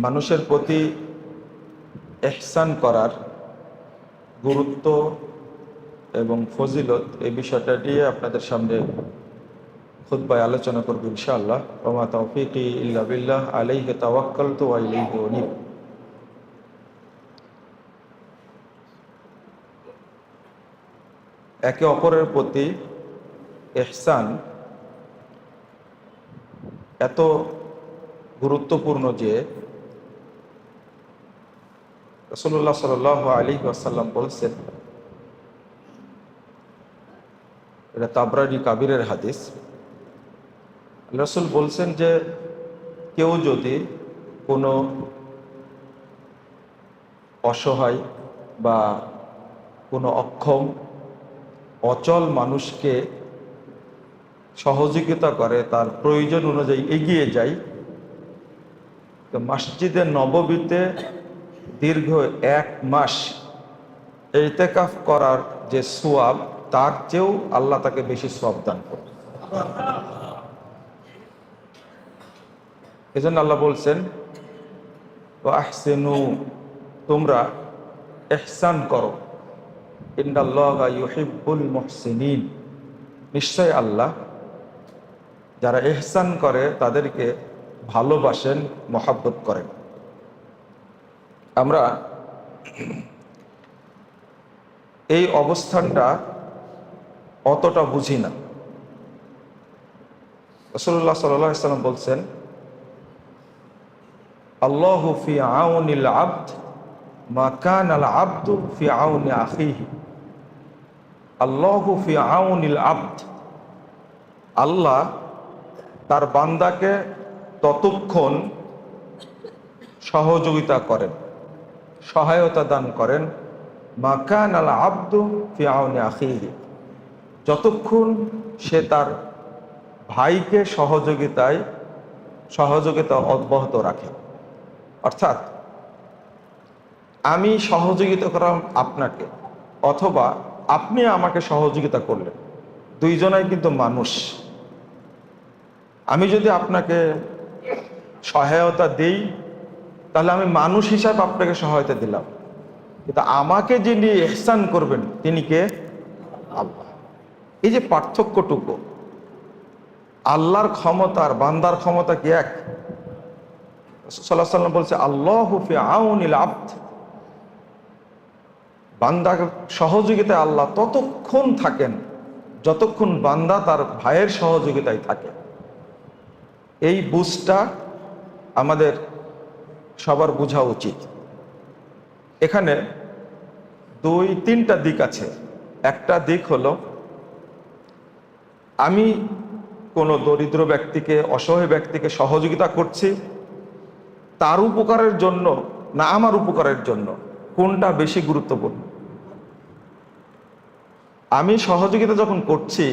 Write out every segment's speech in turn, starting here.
মানুষের প্রতি ইহসান করার গুরুত্ব এবং ফজিলত এই বিষয়টা নিয়ে আপনাদের সামনে খুতবায় আলোচনা করব ইনশাআল্লাহ। ওয়া মা তাওফীকি ইল্লা বিল্লাহ আলাইহি তাওয়াক্কালতু ওয়া ইলাইহি উনীব। একে অপরের প্রতি ইহসান এত গুরুত্বপূর্ণ যে রাসূলুল্লাহ সাল্লাল্লাহু আলাইহি ওয়াসাল্লাম বলেছেন, এটা তাবরানী কাবিরের হাদিস। রাসূল বলছেন যে কেউ যদি কোনো অসহায় বা কোনো অক্ষম অচল মানুষকে সহযোগিতা করে, তার প্রয়োজন অনুযায়ী এগিয়ে যায়, তো মসজিদে নববীতে দীর্ঘ 1 মাস ইতিকাফ করার যে সওয়াব, তার চেয়েও আল্লাহ তাকে বেশি সওয়াব দান করে। এজন্য আল্লাহ বলছেন, ওয়া আহসিনু, তোমরা ইহসান করো, ইন্নাল্লাহা ইউহিব্বুল মুহসিনিন, নিশ্চয় আল্লাহ যারা ইহসান করে তাদেরকে ভালোবাসেন, মহব্বত করেন। আমরা এই অবস্থানটা অতটা বুঝি না। রাসূলুল্লাহ সাল্লাল্লাহু আলাইহি ওয়াসাল্লাম বলছেন, আল্লাহু ফি আউনিল আবদ মা কানাল আবদু ফি আউনি আখিহি। আল্লাহু ফি আউনিল আবদ, আল্লাহ তার বান্দাকে ততক্ষণ সহযোগিতা করেন, সহায়তা দান করেন, মা কানাল আবদু ফি আউনি আখিহি, যতক্ষণ সে তার ভাইকে সহযোগিতা অব্যাহত রাখে। অর্থাৎ আমি সহযোগিতা করলাম আপনাকে, অথবা আপনি আমাকে সহযোগিতা করলেন, দুইজনাই কিন্তু মানুষ। আমি যদি আপনাকে সহায়তা দেই, তাহলে আমি মানুষ হিসাবে আপনাকে সহায়তা দিলাম, কিন্তু আমাকে যিনি ইহসান করবেন তিনি কে? আল্লাহ। এই যে পার্থক্যটুকু, আল্লাহর ক্ষমতা আর বান্দার ক্ষমতা কি এক? রাসূল সাল্লাল্লাহু আলাইহি ওয়াসাল্লাম বলছে, আল্লাহু ফি আউনিল আবদ, বান্দার সহযোগিতায় আল্লাহ ততক্ষণ থাকেন যতক্ষণ বান্দা তার ভাইয়ের সহযোগিতায় থাকে। এই বুঝটা আমাদের সবার বোঝা উচিত। এখানে 2-3টা দিক আছে। একটা দিক হলো, আমি কোনো দরিদ্র ব্যক্তিকে, অসহায় ব্যক্তিকে সহযোগিতা করছি, তার উপকারের জন্য না আমার উপকারের জন্য, কোনটা বেশি গুরুত্বপূর্ণ? আমি সহযোগিতা যখন করছি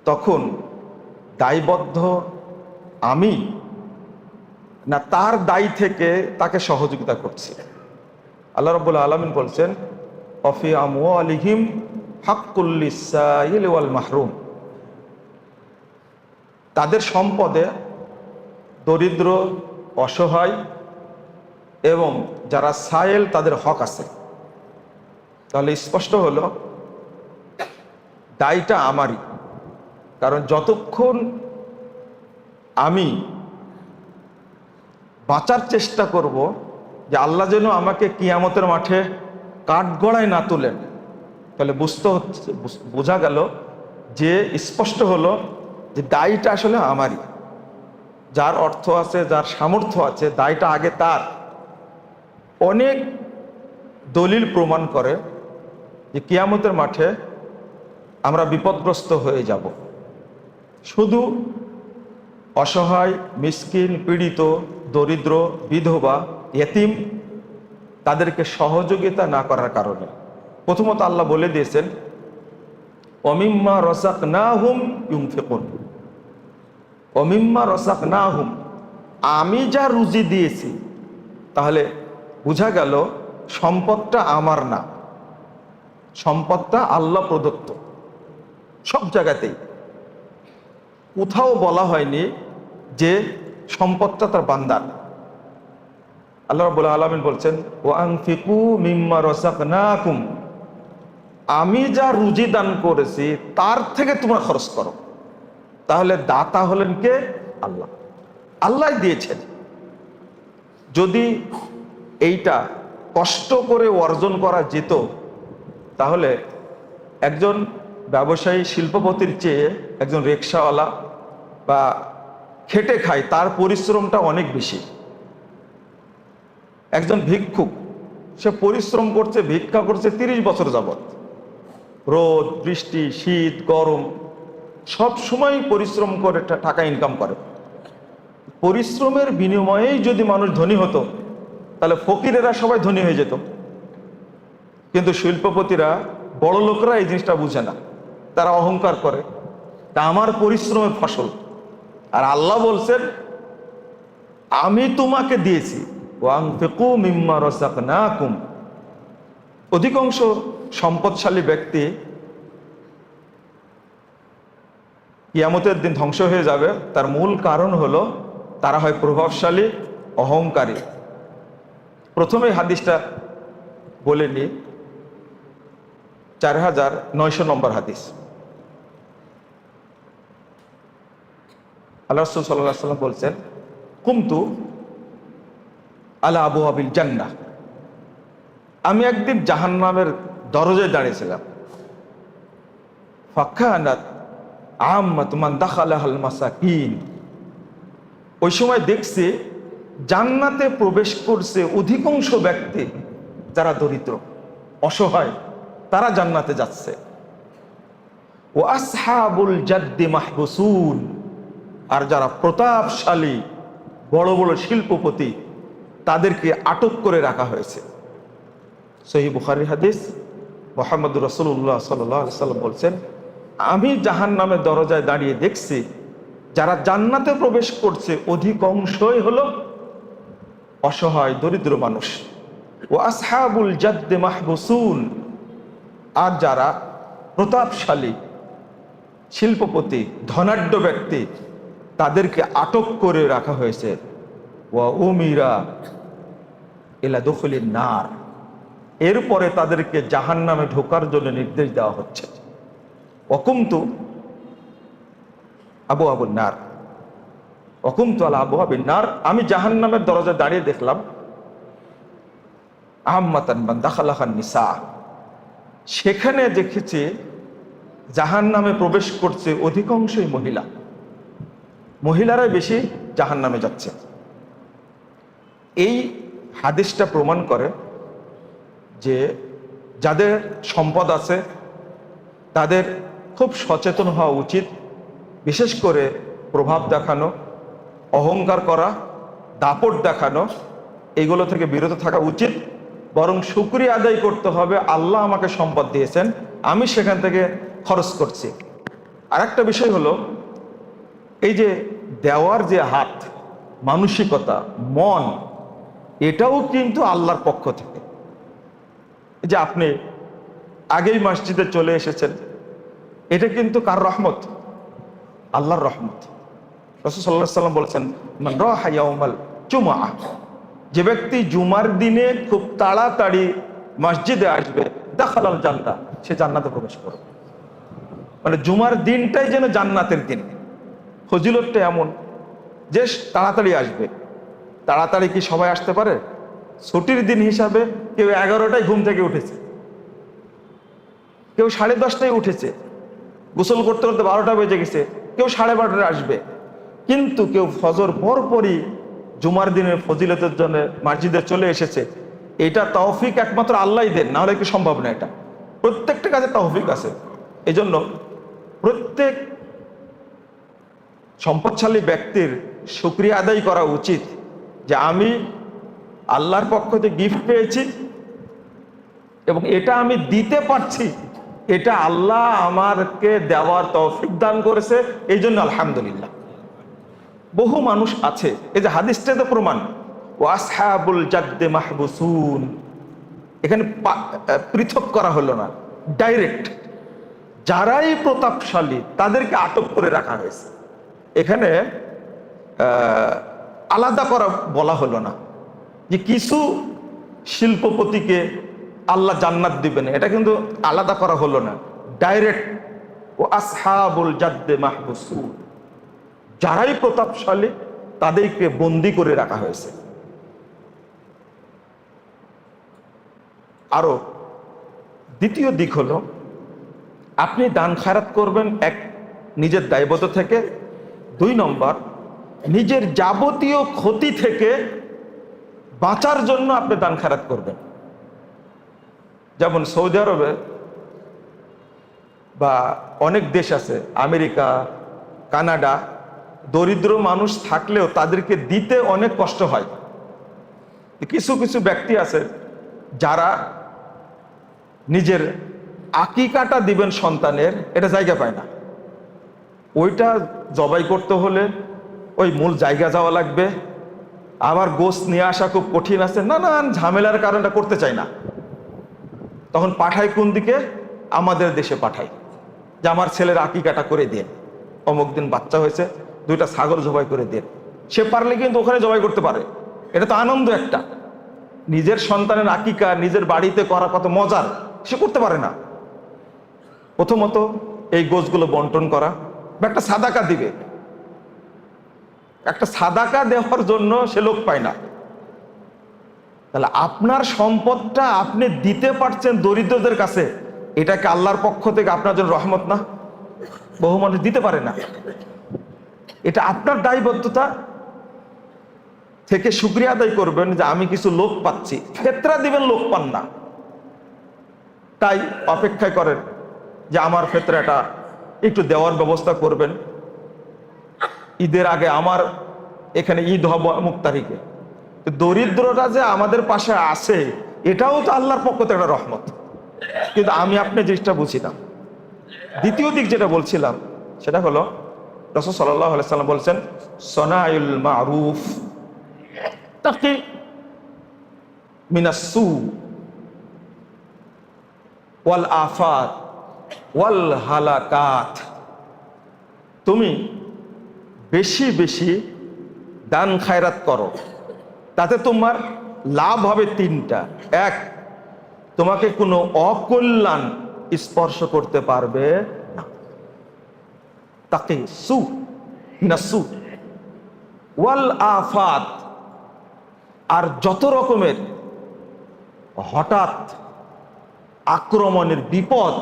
তখন দায়বদ্ধ আমি, না তার দায় থেকে তাকে সহযোগিতা করছি? আল্লাহ রাব্বুল আলামিন বলছেন, অফি আমওয়ালিহিম হাক্কুল লিসাইল ওয়াল মাহরুম, তাদের সম্পদে দরিদ্র, অসহায় এবং যারা সায়েল তাদের হক আছে। তাহলে স্পষ্ট হলো দায়টা আমারই। কারণ যতক্ষণ আমি বাঁচার চেষ্টা করব যে আল্লাহ যেন আমাকে কিয়ামতের মাঠে কাঠগড়ায় না তোলেন, তাহলে বোঝা গেল যে স্পষ্ট হলো যে দায়টা আসলে আমারই। যার অর্থ আছে, যার সামর্থ্য আছে, দায়টা আগে তার। অনেক দলিল প্রমাণ করে যে কিয়ামতের মাঠে আমরা বিপদগ্রস্ত হয়ে যাব। শুধু অসহায়, মিসকিন, পীড়িত, দরিদ্র, বিধবা, ইয়েতিম তাদেরকে সহযোগিতা না করার কারণে। প্রথমত আল্লাহ বলে দিয়েছেন, ওমিম্মা রাযাকনাহুম ইউনফিকুন, ওমিম্মা রাযাকনাহুম, আমি যা রুজি দিয়েছি। তাহলে বোঝা গেল সম্পদটা আমার না, সম্পদটা আল্লাহ প্রদত্ত। সব জায়গাতেই কোথাও বলা হয়নি যে সম্পদটা তার বান্দার। আল্লাহ রাব্বুল আলামিন বলছেন, ওয়া আনফিকু মিম্মা রাযাকনাকুম, আমি যা রুজি দান করেছি তার থেকে তোমরা খরচ করো। তাহলে দাতা হলেন কে? আল্লাহ। আল্লাহ দিয়েছেন। যদি এইটা কষ্ট করে অর্জন করা যেত, তাহলে একজন ব্যবসায়ী শিল্পপতির চেয়ে একজন রিকশাওয়ালা বা খেটে খায় তার পরিশ্রমটা অনেক বেশি। একজন ভিক্ষুক, সে পরিশ্রম করছে, ভিক্ষা করছে 30 বছর যাবত, রোদ বৃষ্টি শীত গরম সব সময় পরিশ্রম করে টাকা ইনকাম করে। পরিশ্রমের বিনিময়েই যদি মানুষ ধনী হতো, তাহলে ফকিরেরা সবাই ধনী হয়ে যেত। কিন্তু শিল্পপতিরা, বড় লোকরা এই জিনিসটা বুঝে না, তারা অহংকার করে, তা আমার পরিশ্রমের ফসল। আর আল্লাহ বলছেন, আমি তোমাকে দিয়েছি, ওয়ানফিকু মিম্মা রাযাকনাকুম। অধিকাংশ সম্পদশালী ব্যক্তি কিয়ামতের দিন ধ্বংস হয়ে যাবে, তার মূল কারণ হলো তারা হয় প্রভাবশালী, অহংকারী। প্রথমে হাদিসটা বলে নি, 4900 নম্বর হাদিস। আল্লাহ রাসূল সাল্লাল্লাহু আলাইহি ওয়াসাল্লাম বলছেন, কুমতু আলা আবওয়াবিল জান্নাহ, আমি একদিন জাহান্নামের দরজায় দাঁড়িয়েছিলাম। ফাকানাত আম্মাতু মান দাখালাহাল মাসাকিন, ওই সময় দেখছি জান্নাতে প্রবেশ করছে অধিকাংশ ব্যক্তি যারা দরিদ্র অসহায়, তারা জান্নাতে যাচ্ছে। ও আসহাবুল জাদ্দি মাহবুসুন, আর যারা প্রতাপশালী বড় বড় শিল্পপতি, তাদেরকে আটক করে রাখা হয়েছে। সহিহ বুখারীর হাদিস। মুহাম্মদুর রাসূলুল্লাহ সাল্লাল্লাহু আলাইহি ওয়াসাল্লাম বলছেন, আমি জাহান্নামের দরজায় দাঁড়িয়ে দেখছি যারা জান্নাতে প্রবেশ করছে অধিকাংশই হলো অসহায় দরিদ্র মানুষ। ও আসহাবুল জাদ্দি মাহবুসুন, আর যারা প্রতাপশালী শিল্পপতি ধনাঢ্য ব্যক্তি, তাদেরকে আটক করে রাখা হয়েছে। ওয়া উমিরা ইলা দুখুলিন নার, এরপরে তাদেরকে জাহান্নামে ঢোকার জন্য নির্দেশ দেওয়া হচ্ছে। ওয়াকুমতু আবওয়াবুন নার, ওয়াকুমতু আলা আবওয়াবিন নার, আমি জাহান্নামের দরজায় দাঁড়িয়ে দেখলাম আম্মাতান মান দাখালাহান নিসা, সেখানে দেখেছি জাহান্নামে প্রবেশ করছে অধিকাংশই মহিলা, মহিলারাই বেশি জাহান্নামে যাচ্ছে। এই হাদিসটা প্রমাণ করে যে যাদের সম্পদ আছে তাদের খুব সচেতন হওয়া উচিত। বিশেষ করে প্রভাব দেখানো, অহংকার করা, দাপট দেখানো, এগুলো থেকে বিরত থাকা উচিত। বরং শুকরিয়া আদায় করতে হবে, আল্লাহ আমাকে সম্পদ দিয়েছেন, আমি সেখান থেকে খরচ করছি। আর একটা বিষয় হলো, এই যে দেওয়ার যে হাত, মানসিকতা, মন, এটাও কিন্তু আল্লাহর পক্ষ থেকে। যে আপনি আগেই মসজিদে চলে এসেছেন, এটা কিন্তু কার রহমত? আল্লাহর রহমত। রাসূল সাল্লাল্লাহু আলাইহি ওয়াসাল্লাম বলেছেন, মান রাহা ইয়াউমাল জুমআহ, যে ব্যক্তি জুমার দিনে খুব তাড়াতাড়ি মসজিদে আসবে, দাখালাল জান্নাহ, সে জান্নাতে প্রবেশ করবে। মানে জুমার দিনটাই যেন জান্নাতের দিন। ফজিলতটা এমন যে তাড়াতাড়ি আসবে। তাড়াতাড়ি কি সবাই আসতে পারে? ছুটির দিন হিসাবে কেউ 11টায় ঘুম থেকে উঠেছে, কেউ 10:30টায় উঠেছে, গোসল করতে করতে 12টা বেজে গেছে, কেউ 12:30টায় আসবে। কিন্তু কেউ ফজর পরপরই জুমার দিনের ফজিলতের জন্য মসজিদে চলে এসেছে। এটা তৌফিক একমাত্র আল্লাহই দেন, না হলে কি সম্ভব না। এটা প্রত্যেকটা কাজে তৌফিক আছে। এই জন্য প্রত্যেক সম্পদশালী ব্যক্তির শুকরিয়া আদায় করা উচিত যে আমি আল্লাহর পক্ষ থেকে গিফট পেয়েছি এবং এটা আমি দিতে পারছি, এটা আল্লাহ আমাকে দেওয়ার তৌফিক দান করেছে, এই জন্য আলহামদুলিল্লাহ। বহু মানুষ আছে, এই যে হাদিসটাতে প্রমাণ, ওয়াসহাবুল জাদ্দি মাহবুসুন, এখানে পৃথক করা হলো না, ডাইরেক্ট যারাই প্রতাপশালী তাদেরকে আটক করে রাখা হয়েছে। এখানে আলাদা করা বলা হলো না। যে কিছু শিল্পপতিকে আল্লাহ জান্নাত দিবেন, এটা কিন্তু আলাদা করা হলো না, ডাইরেক্ট ও আসহাবুল জাদ্দে মাহবুসুন, যারাই প্রতাপশালী তাদেরকে বন্দি করে রাখা হয়েছে। আরো দ্বিতীয় দিক হলো, আপনি দান খায়রাত করবেন এক, নিজের দায়বদ্ধ থেকে। 2 নম্বর, নিজের যাবতীয় ক্ষতি থেকে বাঁচার জন্য আপনি দান খায়রাত করবেন। যেমন সৌদি আরবে বা অনেক দেশ আছে, আমেরিকা, কানাডা, দরিদ্র মানুষ থাকলেও তাদেরকে দিতে অনেক কষ্ট হয়। কিছু কিছু ব্যক্তি আছে যারা নিজের আকিকাটা দিবেন সন্তানের, এটা জায়গা পায় না। ওইটা জবাই করতে হলে ওই মূল জায়গা যাওয়া লাগবে, আবার গোশত নিয়ে আসা খুব কঠিন আছে, নানান ঝামেলার কারণটা করতে চায় না। তখন পাঠায় কোন দিকে? আমাদের দেশে পাঠায়, যে আমার ছেলের আকিকাটা করে দেন, অমুক দিন বাচ্চা হয়েছে, 2টা ছাগল জবাই করে দেন। সে পারলে কিন্তু ওখানে জবাই করতে পারে, এটা তো আনন্দ একটা। নিজের সন্তানের আকিকা নিজের বাড়িতে করা কত মজার, সে করতে পারে না। প্রথমত এই গোশগুলো বন্টন করা বা একটা সাদাকা দিবে, একটা সাদাকা দেওয়ার জন্য সে লোক পায় না। তাহলে আপনার সম্পদটা আপনি দিতে পারছেন দরিদ্রদের কাছে, এটাকে আল্লাহর পক্ষ থেকে আপনার জন্য রহমত না? বহু মানুষ দিতে পারে না। এটা আপনার দায়বদ্ধতা থেকে শুকরিয়া আদায় করবেন যে আমি কিছু লোক পাচ্ছি। ফেতরা দিবেন, লোক পান না, তাই অপেক্ষায় করেন যে আমার ফেতরাটা একটু দেওয়ার ব্যবস্থা করবেন। ঈদের আগে আমার এখানে ঈদ হব অমুক তারিখে, দরিদ্ররা যে আমাদের পাশে আসে এটাও তো আল্লাহর পক্ষ থেকে একটা রহমত। কিন্তু আমি আপনি জিনিসটা বুঝি না। দ্বিতীয় দিক যেটা বলছিলাম সেটা হলো, রাসূল সাল্লাল্লাহু আলাইহি সাল্লাম বলছেন, সনাউল মারুফ তাকি মিনাস সু ওয়াল আফাত ওয়াল হালাকাত। তুমি বেশি বেশি দান খায়রাত করো, তাতে তোমার লাভ হবে 3টা। 1, তোমাকে কোনো অকল্যাণ স্পর্শ করতে পারবে না, তাকে সু নাসু ওয়াল আফাত, আর যত রকমের হঠাৎ আক্রমণের বিপদ,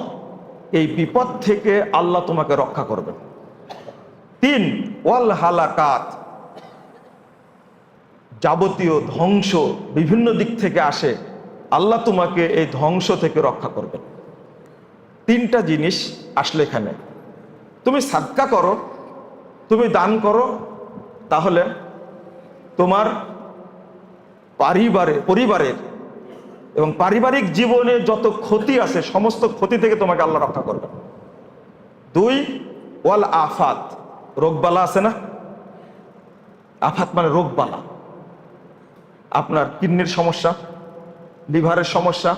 এই বিপদ থেকে আল্লাহ তোমাকে রক্ষা করবে। 3, ওয়াল হালাকাত, যাবতীয় ধ্বংস বিভিন্ন দিক থেকে আসে, আল্লাহ তোমাকে এই ধ্বংস থেকে রক্ষা করবে। 3টা জিনিস আসলে এখানে তুমি সাদকা করো, তুমি দান করো, তাহলে তোমার পরিবারের এবং পারিবারিক জীবনে যত ক্ষতি আছে সমস্ত ক্ষতি থেকে তোমাকে আল্লাহ রক্ষা করবে। 2, ওয়াল আফাত, রোগবালা আছে না? আফাত মানে রোগবালা। আপনার কিডনির সমস্যা, লিভারের সমস্যা,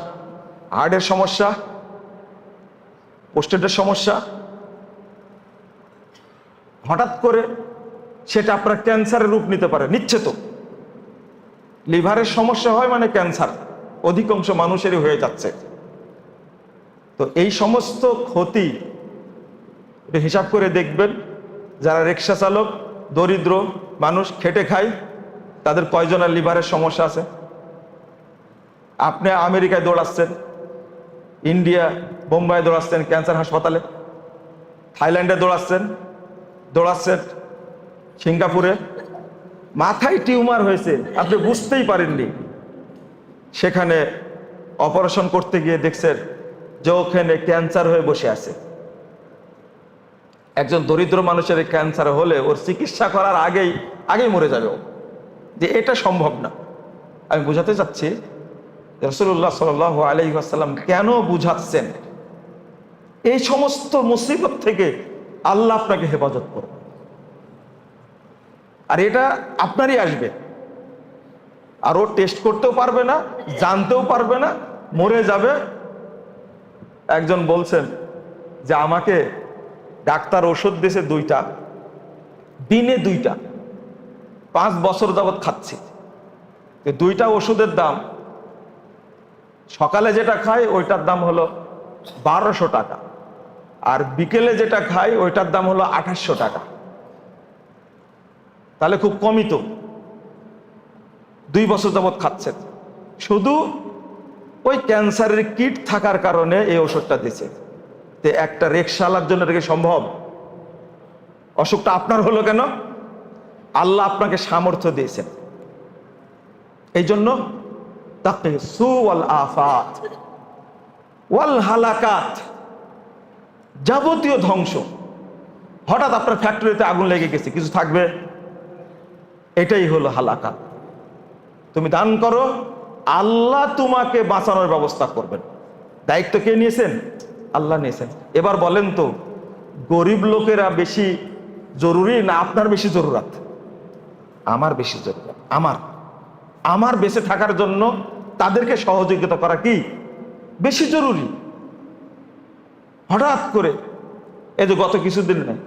হার্টের সমস্যা, প্রোস্টেটের সমস্যা, হঠাৎ করে সেটা আপনার ক্যান্সারের রূপ নিতে পারে, নিচ্ছে তো। লিভারের সমস্যা হয় মানে ক্যান্সার অধিকাংশ মানুষেরই হয়ে যাচ্ছে। তো এই সমস্ত ক্ষতি হিসাব করে দেখবেন, যারা রিক্সা চালক, দরিদ্র মানুষ, খেটে খায়, তাদের কয়জনের লিভারের সমস্যা আছে? আপনি আমেরিকায় দৌড়াচ্ছেন, ইন্ডিয়া বোম্বাই দৌড়াচ্ছেন ক্যান্সার হাসপাতালে, থাইল্যান্ডে দৌড়াচ্ছেন সিঙ্গাপুরে, মাথায় টিউমার হয়েছে, আপনি বুঝতেই পারেননি, সেখানে অপারেশন করতে গিয়ে দেখছেন যে ওখানে ক্যান্সার হয়ে বসে আছে। একজন দরিদ্র মানুষের ক্যান্সার হলে ওর চিকিৎসা করার আগেই মরে যাবে ও, যে এটা সম্ভব না। আমি বুঝাতে চাচ্ছি রাসূলুল্লাহ সাল্লাল্লাহু আলাইহি ওয়াসাল্লাম কেন বুঝাচ্ছেন, এই সমস্ত মুসিবত থেকে আল্লাহ আপনাকে হেফাজত করবে, আর এটা আপনারই আসবে। আর ও টেস্ট করতেও পারবে না, জানতেও পারবে না, মরে যাবে। একজন বলছেন যে আমাকে ডাক্তার ওষুধ দিয়েছে 2টা, দিনে 2টা, 5 বছর যাবৎ খাচ্ছি, তো দুইটা ওষুধের দাম, সকালে যেটা খাই ওইটার দাম হলো 1200 টাকা, আর বিকেলে যেটা খাই ওইটার দাম হলো 2800 টাকা। তাহলে খুব কমই তো, 2 বছর যাবৎ খাচ্ছেন। শুধু ওই ক্যান্সারের কিট থাকার কারণে এই ওষুধটা দিছে। তো একটা রিকশাওয়ালার জন্য এটা কি সম্ভব? অসুখটা আপনার হলো কেন? আল্লাহ আপনাকে সামর্থ্য দিয়েছেন। এই জন্য তাকে সুওয়াল আফাত ওয়াল হালাকাত, যাবতীয় ধ্বংস। হঠাৎ আপনার ফ্যাক্টরিতে আগুন লেগে গেছে, কিছু থাকবে? এটাই হলো হালাকাত। তুমি দান করো, আল্লাহ তোমাকে বাঁচানোর ব্যবস্থা করবেন। দায়িত্ব কে নিয়েছেন? আল্লাহ নিয়েছেন। এবার বলেন তো, গরিব লোকেরা বেশি জরুরি না আপনার বেশি জরুরত? আমার বেশি জরুরত। আমার বেঁচে থাকার জন্য তাদেরকে সহযোগিতা করা কি বেশি জরুরি। হঠাৎ করে এই যে গত কিছুদিন নেই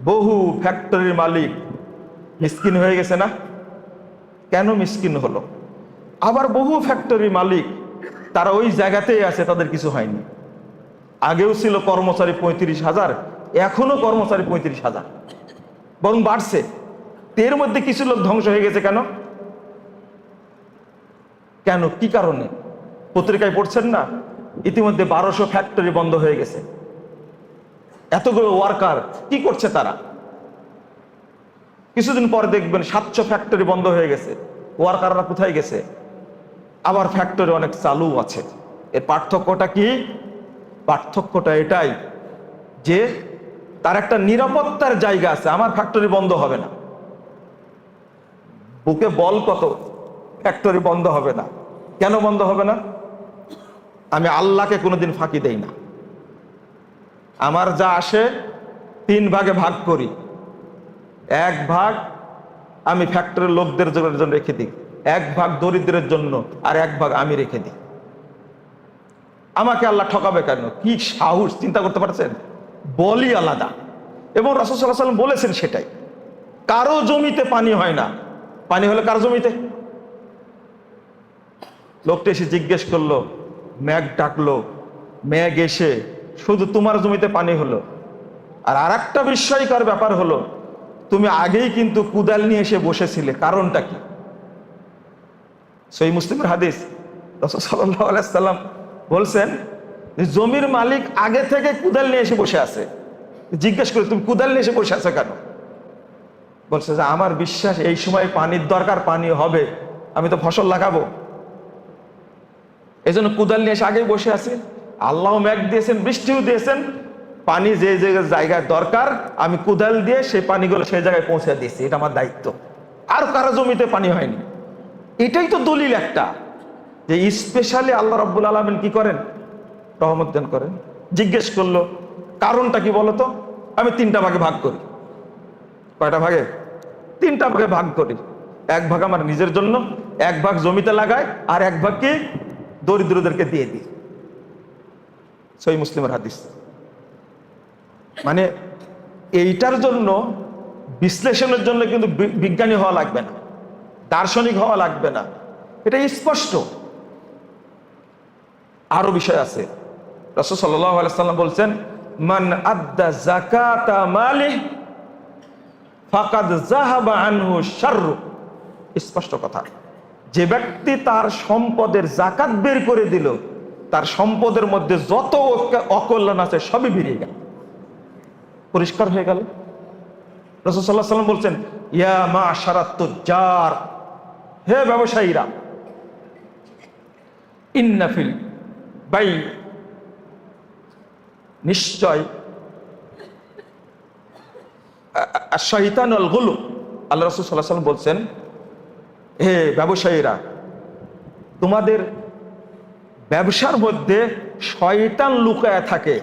বহু ফ্যাক্টরির মালিক মিসকিন হয়ে গেছে না? কেন মিসকিন হলো? আবার বহু ফ্যাক্টরি মালিক তারা ওই জায়গাতেই আছে, তাদের কিছু হয়নি। আগেও ছিল কর্মচারী 35,000, এখনো কর্মচারী 35,000, বরং বাড়ছে। এর মধ্যে কিছু লোক ধ্বংস হয়ে গেছে কেন? কেন, কি কারণে? পত্রিকায় পড়ছেন না? ইতিমধ্যে 1200 ফ্যাক্টরি বন্ধ হয়ে গেছে। এতগুলো ওয়ার্কার কি করছে তারা? কিছুদিন পরে দেখবেন 700 ফ্যাক্টরি বন্ধ হয়ে গেছে। ওয়ার্কাররা কোথায় গেছে? আবার ফ্যাক্টরি অনেক চালু আছে। এর পার্থক্যটা কি? পার্থক্যটা এটাই যে তার একটা নিরাপত্তার জায়গা আছে। আমার ফ্যাক্টরি বন্ধ হবে না, বুকে বল কত, ফ্যাক্টরি বন্ধ হবে না। কেন বন্ধ হবে না? আমি আল্লাহকে কোনোদিন ফাঁকি দেই না। আমার যা আসে 3 ভাগে ভাগ করি। 1 ভাগ আমি ফ্যাক্টরির লোকদের জন্য রেখে দিই, 1 ভাগ দরিদ্রের জন্য, আর 1 ভাগ আমি রেখে দিই। আমাকে আল্লাহ ঠকাবে কেন? কি সাহস, চিন্তা করতে পারছেন? বলই আলাদা। এবং রাসূল সাল্লাল্লাহু আলাইহি ওয়াসাল্লাম বলেছেন সেটাই। কারো জমিতে পানি হয় না, পানি হলে কার জমিতে? লোকটা এসে জিজ্ঞেস করলো, মেঘ ডাকলো, মেঘ এসে শুধু তোমার জমিতে পানি হলো। আর আরেকটা বিস্ময়কর ব্যাপার হলো, তুমি আগেই কিন্তু কুদাল নিয়ে এসে বসেছিলে, কারণটা কি? সহিহ মুসলিমের হাদিস, রাসূল সাল্লাল্লাহু আলাইহি ওয়াসাল্লাম বলছেন যে জমির মালিক আগে থেকে কুদাল নিয়ে এসে বসে আছে। জিজ্ঞেস করে, তুমি কুদাল নিয়ে এসে বসে আছো কেন? বলছে যে আমার বিশ্বাস এই সময় পানির দরকার, পানি হবে, আমি তো ফসল লাগাবো, এই জন্য কুদাল নিয়ে এসে আগেই বসে আছে। আল্লাহ মেঘ দিয়েছেন, বৃষ্টিও দিয়েছেন, পানি যে যে জায়গায় দরকার আমি কুদাল দিয়ে সেই পানিগুলো সেই জায়গায় পৌঁছে দিয়েছি, এটা আমার দায়িত্ব। আর কারো জমিতে পানি হয়নি। এটাই তো দলিল একটা যে স্পেশালি আল্লাহ রাব্বুল আলামিন কি করেন? রহমত দান করেন। জিজ্ঞেস করলো কারণটা কি বলতো? আমি 3টা ভাগে ভাগ করি। কয়টা ভাগে? 3টা ভাগে ভাগ করি। 1 ভাগ আমার নিজের জন্য, 1 ভাগ জমিতে লাগাই, আর 1 ভাগ কি দরিদ্রদেরকে দিয়ে দিই। সহিহ মুসলিমের হাদিস। মানে এইটার জন্য বিশ্লেষণের জন্য কিন্তু বিজ্ঞানী হওয়া লাগবে না, দার্শনিক হওয়া লাগবে না, এটা স্পষ্ট। আরো বিষয় আছে। রাসূল সাল্লাল্লাহু আলাইহি ওয়াসাল্লাম বলছেন, মান আদ্দা যাকাতা মালিহি ফাকাদ যাহাবা আনহু শাররু। স্পষ্ট কথা। যে ব্যক্তি তার সম্পদের যাকাত বের করে দিল, তার সম্পদের মধ্যে যত অকল্যাণ আছে সবই বেরিয়ে গেল, পরিষ্কার হয়ে গেল। রাসূল সাল্লাল্লাহু আলাইহি ওয়াসাল্লাম বলছেন, ইয়া মা'শারাত তুজ্জার, হে ব্যবসায়ীরা, ইন্না ফিল বাই, নিশ্চয় শাইতানুল গুলু। আল্লাহ রাসূল সাল্লাল্লাহু আলাইহি ওয়াসাল্লাম বলছেন, হে ব্যবসায়ীরা, তোমাদের ব্যবসার মধ্যে শয়তান লুকায় থাকে,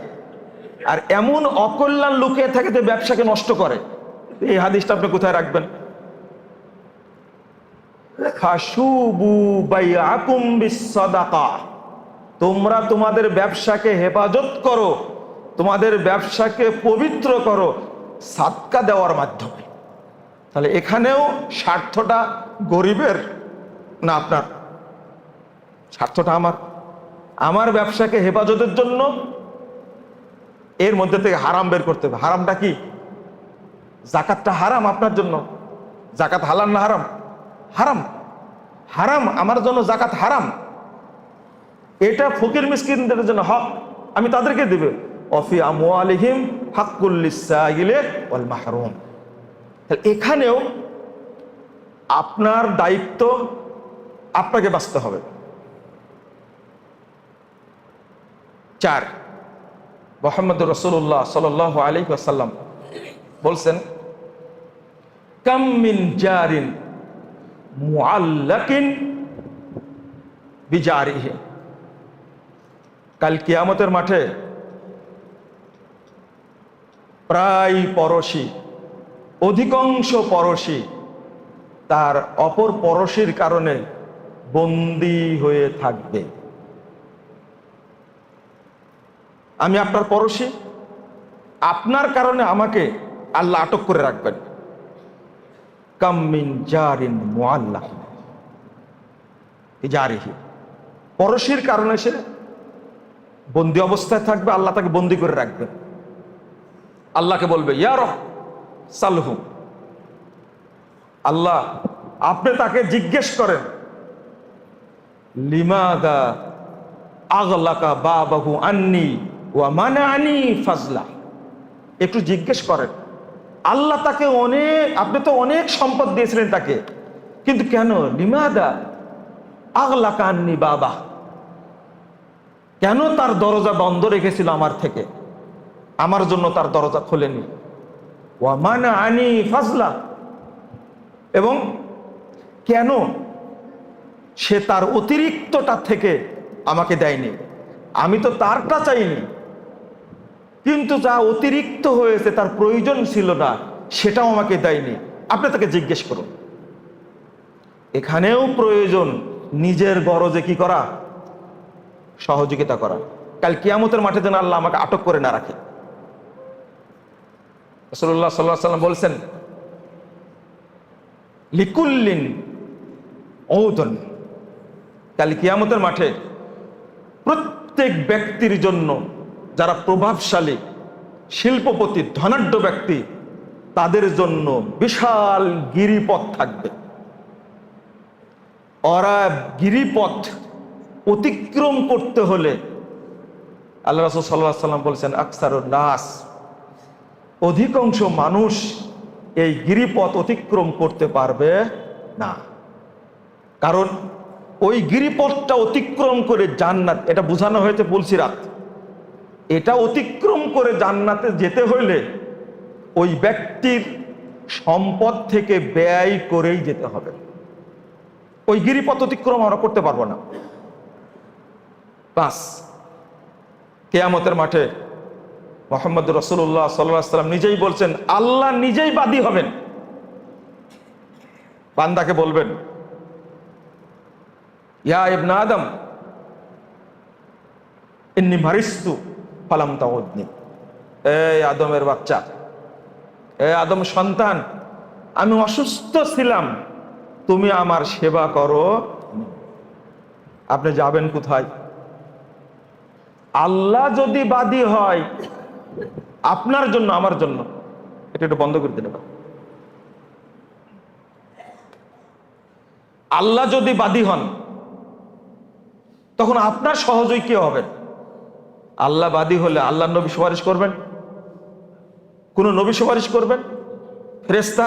আর এমন অকল্যাণ লুকিয়ে থাকে যে ব্যবসাকে নষ্ট করে। এই হাদিসটা আপনি কোথায় রাখবেন? ফাশুবু বাইআকুম বিসসাদাকা, তোমরা তোমাদের ব্যবসাকে হেফাজত করো, তোমাদের ব্যবসাকে পবিত্র করো সাদকা দেওয়ার মাধ্যমে। তাহলে এখানেও স্বার্থটা গরিবের, না আপনার, স্বার্থটা আমার। আমার ব্যবসাকে হেফাজতের জন্য এর মধ্যে থেকে হারাম বের করতে হবে। হারামটা কি? জাকাতটা হারাম আপনার জন্য। জাকাত হালাল না হারাম? হারাম। হারাম আমার জন্য, জাকাত হারাম। এটা ফকির মিসকিনদের জন্য হক, আমি তাদেরকে দেবে। অফি আমওয়ালিহিম হাক্কুল লিসাইলি ওয়াল মাহরুম। এখানেও আপনার দায়িত্ব, আপনাকে বাঁচতে হবে। 4, মুহাম্মদুর রাসূলুল্লাহ সাল্লাল্লাহু আলাইহি ওয়াসাল্লাম বলছেন, কাম মিন জারিন মুআল্লাকিন বিজারিহি। কাল কিয়ামতের মাঠে প্রায় পরশী, অধিকাংশ পরশী তার অপর পরশীর কারণে বন্দী হয়ে থাকবে। আমি আপনার পরশী, আপনার কারণে আমাকে আল্লাহ আটক করে রাখবেন। কাম মিন জারিন মুআল্লাক বিজারিহি, পরশীর কারণে সে বন্দী অবস্থায় থাকবে, আল্লাহ তাকে বন্দী করে রাখবে। আল্লাহকে বলবে, ইয়া রব সালহু, আল্লাহ আপনি তাকে জিজ্ঞেস করেন, লিমাদা আগলাকা বাবাহু আন্নি ওয়া মানানি ফাজলা। একটু জিজ্ঞেস করেন, আল্লাহ তাকে আপনি তো অনেক সম্পদ দিয়েছিলেন তাকে, কিন্তু কেন লিমাদা আগলাকা আন্নি বাবা, কেন তার দরজা বন্ধ রেখেছিল আমার থেকে, আমার জন্য তার দরজা খোলেনি। ওয়া মানানি ফাজলা, এবং কেন সে তার অতিরিক্তটা থেকে আমাকে দেয়নি। আমি তো তারটা চাইনি, কিন্তু যা অতিরিক্ত হয়েছে, তার প্রয়োজন ছিল না, সেটাও আমাকে দেয়নি। আপনি তাকে জিজ্ঞেস করুন। এখানেও প্রয়োজন নিজের গরজে কি করা, সহযোগিতা করা। কাল কিয়ামতের মাঠে যেন আল্লাহ আমাকে আটক করে না রাখে। রাসূলুল্লাহ সাল্লাল্লাহু আলাইহি ওয়াসাল্লাম বলছেন, লিকুল্লিন ঔদন। কাল কিয়ামতের মাঠে প্রত্যেক ব্যক্তির জন্য, যারা প্রভাবশালী, শিল্পপতি, ধনাঢ্য ব্যক্তি, তাদের জন্য বিশাল গিরিপথ থাকবে। ওরা গিরিপথ অতিক্রম করতে হলে, আল্লাহ রাসূল সাল্লাল্লাহু আলাইহি ওয়াসাল্লাম বলেছেন, আকসারুন নাস, অধিকাংশ মানুষ এই গিরিপথ অতিক্রম করতে পারবে না। কারণ ওই গিরিপথটা অতিক্রম করে জান্নাত, এটা বোঝানো হয়েছে পুলসিরাত, এটা অতিক্রম করে জান্নাতে যেতে হইলে ওই ব্যক্তির সম্পদ থেকে ব্যয় করেই যেতে হবে। ওই গিরিপথ অতিক্রম আমরা করতে পারবো না। বাস, কিয়ামতের মাঠে মুহাম্মদ রাসূলুল্লাহ সাল্লাল্লাহু আলাইহি ওয়াসাল্লাম নিজেই বলছেন, আল্লাহ নিজেই বাদী হবেন। বান্দাকে বলবেন, ইয়া ইবনে আদম ইন্নী মারিস্তু ফালাম তাউদনি। এই আদমের বাচ্চা, এই আদম সন্তান, আমি অসুস্থ ছিলাম, তুমি আমার সেবা করো। আপনি যাবেন কোথায়? আল্লাহ যদি বাদী হয় আপনার জন্য, আমার জন্য, এটা একটু বন্ধ করে দিতে পারে। আল্লাহ যদি বাদী হন, তখন আপনার সহযোগী কে হবেন? আল্লাহ বাদী হলে আল্লাহ নবী সুপারিশ করবেন? কোন নবী সুপারিশ করবেন? ফেরেশতা?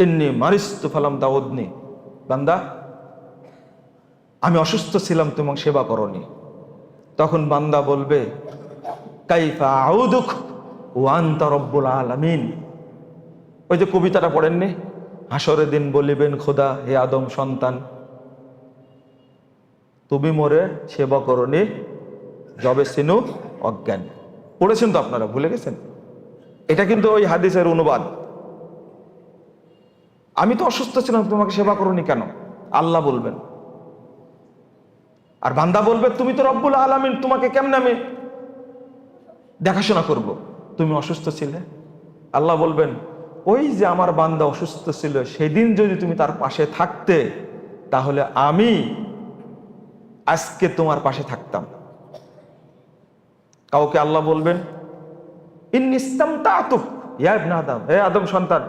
ইন্নী মারিস্তু ফালাম তাউদনি, বান্দা আমি অসুস্থ ছিলাম, তুমি সেবা করনি। তখন বান্দা বলবে, কাইফা আউদুক ওয়া আনতা রব্বুল আলামিন। ওই যে কবিতাটা পড়েননি, হাসরের দিন বলিবেন খোদা, হে আদম সন্তান, তুমি মোরে সেবা করনি, জবে সিনু অজ্ঞান। পড়েছেন তো আপনারা, ভুলে গেছেন? এটা কিন্তু ওই হাদিসের অনুবাদ। আমি তো অসুস্থ ছিলাম, তোমাকে সেবা করনি কেন? আল্লাহ বলবেন। আর বান্দা বলবে, তুমি তো রব্বুল আলামিন, তোমাকে কেমনে আমি দেখাশোনা করব? তুমি অসুস্থ ছিলে। আল্লাহ বলবেন, ওই যে আমার বান্দা অসুস্থ ছিল, সেদিন যদি তুমি তার পাশে থাকতে, তাহলে আমি আজকে তোমার পাশে থাকতাম। কাউকে আল্লাহ বলবেন, ইন্নিস্তামতাতুক ইয়া ইবনে আদম, হে আদম সন্তান,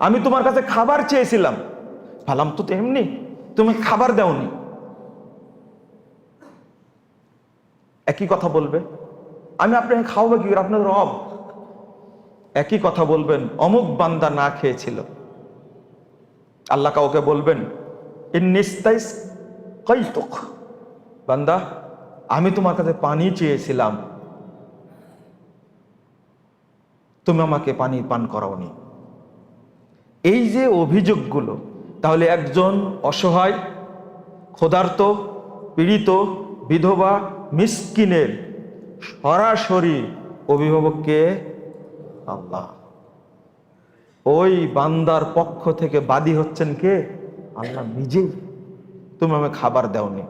আমি তোমার কাছে খাবার চেয়েছিলাম, ফালাম তো তেমনি, তুমি খাবার দাওনি। একই কথা বলবে, আমি আপনাকে খাওয়াবো কি করে, আপনার রব। একই কথা বলবেন, অমুক বান্দা না খেয়েছিল। আল্লাহ কাউকে বলবেন, ইন্নিস্তাইস কাইতুক, বান্দা আমি তোমার কাছে পানি চেয়েছিলাম, তুমি আমাকে পানি পান করাওনি। এই যে অভিযোগগুলো, তাহলে একজন অসহায়, ক্ষুধার্ত, পীড়িত, বিধবা, মিসকিনের সরাসরি অভিভাবককে আল্লাহ। ওই বান্দার পক্ষ থেকে বাদী হচ্ছেন কে? আল্লাহ নিজেই। তুমি আমাকে খাবার দাওনি।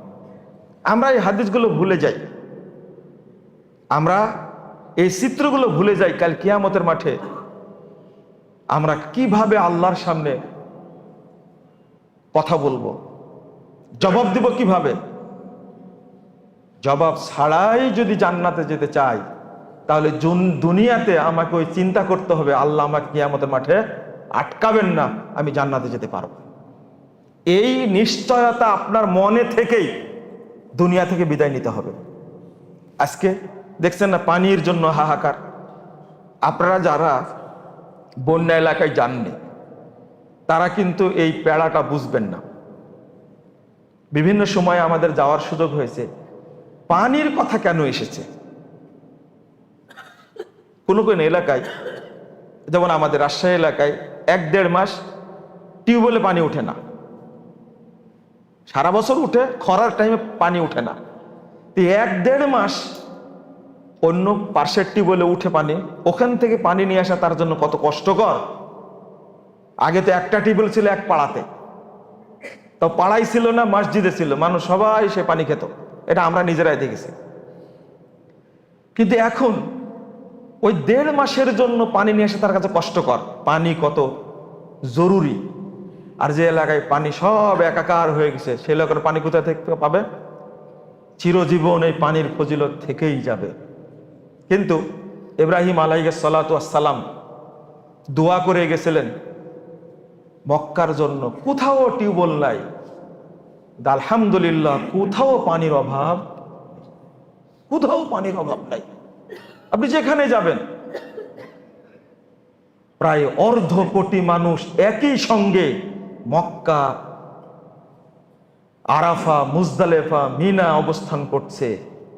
আমরা এই হাদিসগুলো ভুলে যাই, আমরা এই চিত্রগুলো ভুলে যাই। কাল কিয়ামতের মাঠে আমরা কিভাবে আল্লাহর সামনে কথা বলবো, জবাব দিব কিভাবে? জবাব ছাড়াই যদি জান্নাতে যেতে চাই, তাহলে দুনিয়াতে আমাকে ওই চিন্তা করতে হবে, আল্লাহ আমাকে কিয়ামতের মাঠে আটকাবেন না, আমি জান্নাতে যেতে পারবো। এই নিশ্চয়তা আপনার মনে থেকেই দুনিয়া থেকে বিদায় নিতে হবে। আজকে দেখছেন না পানির জন্য হাহাকার। আপনারা যারা বন্যা এলাকায় যাননি, তারা কিন্তু এই প্যাড়াটা বুঝবেন না। বিভিন্ন সময় আমাদের যাওয়ার সুযোগ হয়েছে। পানির কথা কেন এসেছে? কোনো কোনো এলাকায়, যেমন আমাদের রাজশাহী এলাকায় 1-1.5 মাস টিউবওয়েলে পানি ওঠে না, সারা বছর উঠে, খরার টাইমে পানি উঠে না। 1-1.5 মাস অন্য পার্শ্বের টিউবওয়েলে উঠে পানি, ওখান থেকে পানি নিয়ে আসা তার জন্য কত কষ্টকর। আগে তো একটা টিউবওয়েল ছিল এক পাড়াতে, তো পাড়াই ছিল না, মসজিদে ছিল, মানুষ সবাই সে পানি খেত। এটা আমরা নিজেরাই দেখেছি। কিন্তু এখন ওই 1.5 মাসের জন্য পানি নিয়ে আসা তার কাছে কষ্টকর। পানি কত জরুরি। আর যে এলাকায় পানি সব একাকার হয়ে গেছে, সে এলাকার পানি কোথা থেকে পাবে? চিরজীবন এই পানির ফজিলত থেকেই যাবে। কিন্তু ইব্রাহিম আলাইহিস সালাতু ওয়াস সালাম দোয়া করে গেছিলেন মক্কার জন্য, কোথাও টিউবওয়েল নাই, আলহামদুলিল্লাহ কোথাও পানির অভাব, কোথাও পানির অভাব নাই। আপনি যেখানে যাবেন, প্রায় 1/2 কোটি মানুষ একই সঙ্গে মক্কা, আরাফা, মুজদালেফা, মিনা অবস্থান করছে।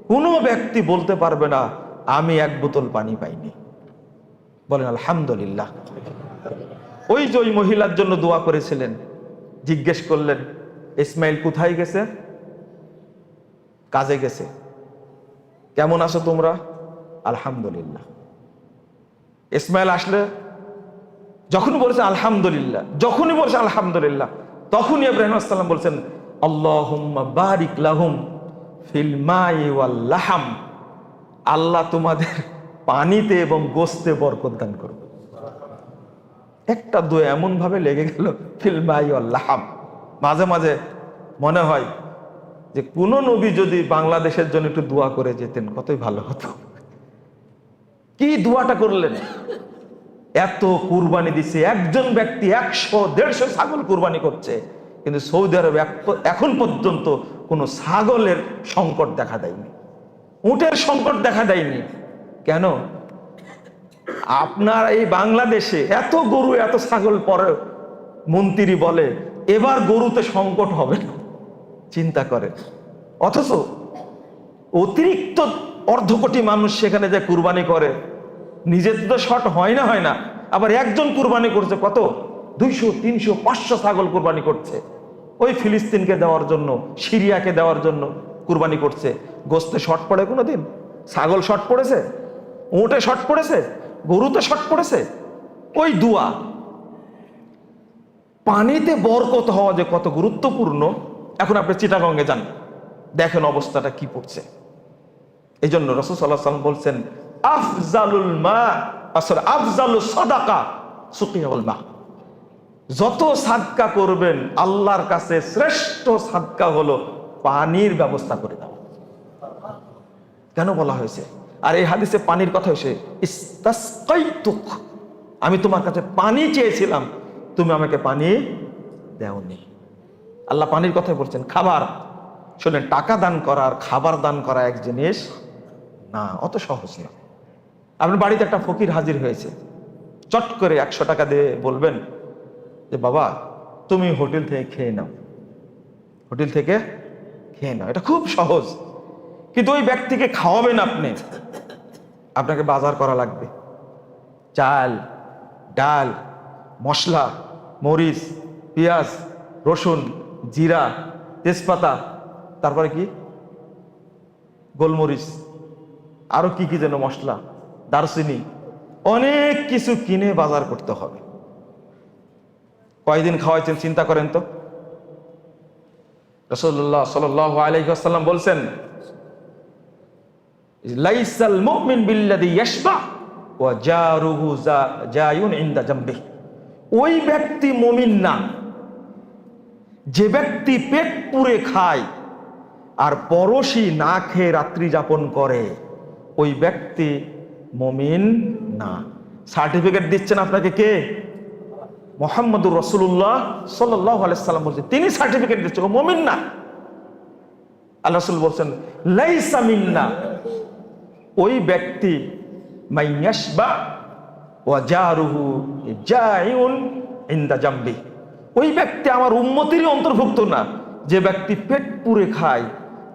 কোনো ব্যক্তি বলতে পারবে না আমি 1 বোতল পানি পাইনি। বলেন আলহামদুলিল্লাহ। ওই যে ওই মহিলার জন্য দোয়া করেছিলেন, জিজ্ঞেস করলেন ইসমাইল কোথায় গেছে? কাজে গেছে। কেমন আছো তোমরা? আলহামদুলিল্লাহ। ইসমাইল আসলে যখনই বলেছেন আলহামদুলিল্লাহ, যখনই বলেছেন আলহামদুলিল্লাহ, তখনই ইব্রাহিম আলাইহিস সালাম বলছেন আল্লাহুম্মা বারিক লাহুম ফিল মাই ওয়াল লাহাম, আল্লাহ তোমাদের পানিতে এবং গোশতে বরকত দান করবে। একটা দোয়া এমন ভাবে লেগে গেল, ফিল মাই ওয়াল লাহাম। মাঝে মাঝে মনে হয় যে কোন নবী যদি বাংলাদেশের জন্য একটু দোয়া করে যেতেন কতই ভালো হতো। কি দোয়াটা করলেন! এত কুরবানি দিচ্ছে, একজন ব্যক্তি 100-150 ছাগল কুরবানি করছে, কিন্তু সৌদি আরবে এখন পর্যন্ত কোনো ছাগলের সংকট দেখা দেয়নি, উটের সংকট দেখা দেয়নি। কেন? আপনার এই বাংলাদেশে এত গরু এত ছাগল, পরে মন্ত্রী বলে এবার গরুতে সংকট হবে না, চিন্তা করে। অথচ অতিরিক্ত 1/2 কোটি মানুষ সেখানে যে কুরবানি করে, নিজের তো শর্ট হয় না, আবার একজন কুরবানি করছে কত 200, 300, 500 ছাগল কুরবানি করছে। ওই ফিলিস্তিনকে দেওয়ার জন্য, সিরিয়াকে দেওয়ার জন্য কুরবানি করছে। গোস্তে শর্ট পড়ে কোনোদিন? ছাগল শর্ট পড়েছে? উটে শর্ট পড়েছে? গরুতে শর্ট পড়েছে? ওই দোয়া। পানিতে বরকত হওয়া যে কত গুরুত্বপূর্ণ, এখন আপনি চিটাগঙ্গে যান, দেখেন অবস্থাটা কি পড়ছে। এই জন্য রাসূল সাল্লাল্লাহু আলাইহি ওয়াসাল্লাম বলছেন আফজালুল মা, আসলে আফজালুস সাদাকা সুকিয়াউল মা। যত সাদকা করবেন আল্লাহর কাছে শ্রেষ্ঠ সাদকা হলো পানির ব্যবস্থা করে দাও। কেন বলা হয়েছে? আর এই হাদিসে পানির কথা হয়েছে ইস্তাসকাইতুক, আমি তোমার কাছে পানি চেয়েছিলাম, তুমি আমাকে পানি দেওনি। আল্লাহ পানির কথাই বলছেন। খাবার শুনলেন, টাকা দান করা আর খাবার দান করা এক জিনিস না, অত সহজ না। আপনার বাড়িতে একটা ফকির হাজির হয়েছে, চট করে 100 টাকা দিয়ে বলবেন যে বাবা তুমি হোটেল থেকে খেয়ে নাও, হোটেল থেকে খেয়ে নাও, এটা খুব সহজ। কিন্তু ওই ব্যক্তিকে খাওয়াবেন আপনি, আপনাকে বাজার করা লাগবে, চাল, ডাল, মশলা, মরিচ, পেঁয়াজ, রসুন, জিরা, তেজপাতা, তারপরে কি গোলমরিচ, আরো কি কি যেন মশলা, দারচিনি, অনেক কিছু কিনে বাজার করতে হবে। কয়দিন খাওয়াইছেন চিন্তা করেন তো। রাসূলুল্লাহ সাল্লাল্লাহু আলাইহি ওয়াসাল্লাম বলছেন, লাইসাল মুমিন বিল্লাযী ইয়াশবা ওয়া জারুহু জায়ুন ইনদা জামবিহি। ওই ব্যক্তি মুমিন না যে ব্যক্তি পেট পুরে খায় আর পরশী না খেয়ে রাত্রি যাপন করে, ওই ব্যক্তি মুমিন না। সার্টিফিকেট দিচ্ছেন আপনাকে কে? মুহাম্মদুর রাসূলুল্লাহ সাল্লাল্লাহু আলাইহি সাল্লাম বলছেন, তিনি সার্টিফিকেট দিচ্ছেন, ও মুমিন না। আল্লাহ রাসূল বলছেন লাইসা মিন্না, ওই ব্যক্তি মাইয়াশবা ওয়া জারুহু জাইউন ইনদা জামবি, ওই ব্যক্তি আমার উম্মতেরই অন্তর্ভুক্ত না যে ব্যক্তি পেট পুরে খায়